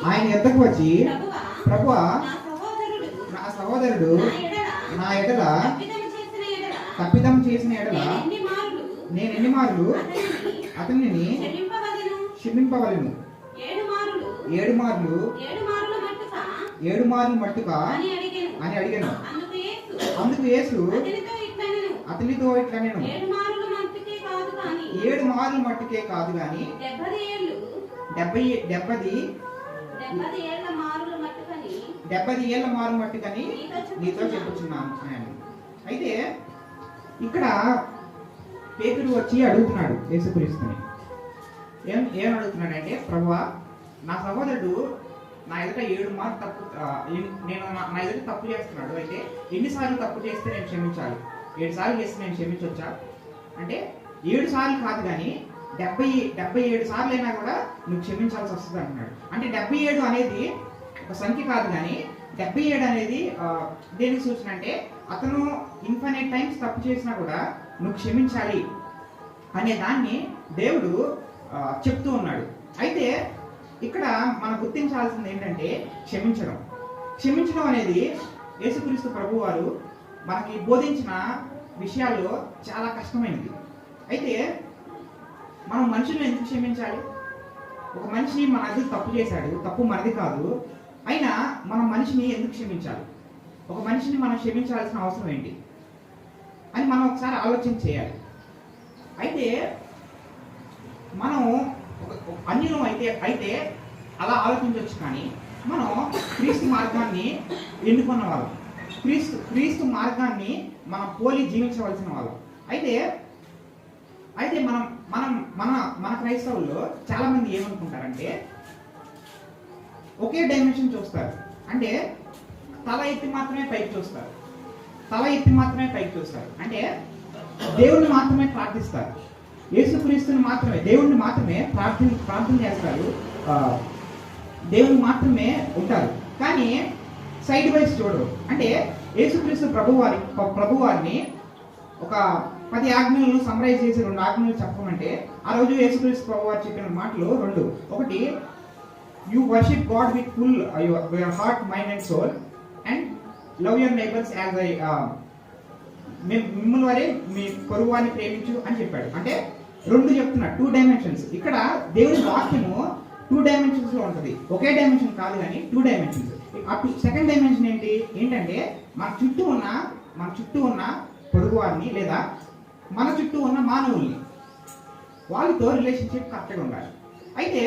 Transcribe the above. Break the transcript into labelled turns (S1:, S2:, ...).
S1: ఆయన ఎద్దకు వచ్చి ప్రభువా నా సహోదరుడు నా ఎడల తప్పిదం చేసిన ఎడల నేను ఎన్ని మార్లు అతనిని క్షమింపవలను? 7 మార్లు మట్టుక అని అడిగాను. అందుకు యేసు అతనితో ఇట్లా నేను 7 మార్లు మట్టుకే కాదు గాని 70 ఏళ్ల మారు మట్టుకని నీతో చెప్పుచున్నాను అని. అయితే ఇక్కడ పేతురు వచ్చి అడుగుతున్నాడు యేసుక్రీస్తుని. ఏం అడుగుతున్నాడంటే, ప్రభువా నా సహోదరుడు నా ఎదుట 7 మార్లు తప్పు నేను నా ఎదుట తప్పు చేస్తున్నాడు. అయితే ఎన్నిసార్లు తప్పు చేస్తే నేను క్షమించాలి? 7 సార్లు చేస్తే నేను క్షమించవచ్చా అంటే 7 సార్లు కాదు కానీ 77 సార్లు అయినా కూడా నువ్వు క్షమించాల్సి వస్తుంది అంటున్నాడు. అంటే 77 అనేది ఒక సంఖ్య కాదు కానీ 77 అనేది దేనికి సూచన అంటే అతను ఇన్ఫినిట్ టైమ్స్ తప్పు చేసినా కూడా నువ్వు క్షమించాలి అనే దాన్ని దేవుడు చెప్తూ ఉన్నాడు. అయితే ఇక్కడ మనం గుర్తించాల్సింది ఏంటంటే క్షమించడం అనేది యేసుక్రీస్తు ప్రభు వారు మనకి బోధించిన విషయాల్లో చాలా కష్టమైనది. అయితే మనం మనుషులను ఎందుకు క్షమించాలి? ఒక మనిషి మన అది తప్పు చేశాడు, తప్పు మనది కాదు, అయినా మనం మనిషిని ఎందుకు క్షమించాలి? ఒక మనిషిని మనం క్షమించాల్సిన అవసరం ఏంటి అని మనం ఒకసారి ఆలోచన చేయాలి. అయితే మనం అన్యులం అయితే అలా ఆలోచించవచ్చు, కానీ మనం క్రీస్తు మార్గాన్ని ఎన్నుకున్న వాళ్ళం, క్రీస్తు మార్గాన్ని మనం పోలి జీవించవలసిన వాళ్ళం. అయితే మన క్రైస్తవుల్లో చాలా మంది ఏమనుకుంటారంటే ఒకే డైమెన్షన్ చూస్తారు. అంటే తల ఎత్తి మాత్రమే పైకి చూస్తారు. అంటే దేవుణ్ణి మాత్రమే ప్రార్థిస్తారు, యేసుక్రీస్తుని మాత్రమే, దేవుణ్ణి మాత్రమే ప్రార్థన చేస్తారు, దేవుని మాత్రమే ఉంటారు. కానీ సైడ్ వైజ్ చూడరు. అంటే యేసుక్రీస్తు ప్రభువారిని ఒక 10 ఆజ్ఞలను సమ్మరైజ్ చేసి 2 ఆజ్ఞలు చెప్పమంటే ఆ రోజు యేసుక్రీస్తు ప్రభువారు చెప్పిన మాటలు 2. ఒకటి, you worship God with full your heart, mind and soul and love your neighbours as మిమ్మల్ని వరే మీ పొరుగువారిని ప్రేమించు అని చెప్పాడు. అంటే 2 చెప్తున్నాడు, 2 డైమెన్షన్స్. ఇక్కడ దేవుని వాక్యము 2 డైమెన్షన్స్ లో ఉంటుంది, ఒకే డైమెన్షన్ కాదు కానీ 2 డైమెన్షన్స్. సెకండ్ డైమెన్షన్ ఏంటంటే మన చుట్టూ ఉన్న పొరుగువారిని లేదా మన చుట్టూ ఉన్న మానవుల్ని, వాళ్ళతో రిలేషన్షిప్ కరెక్ట్గా ఉండాలి. అయితే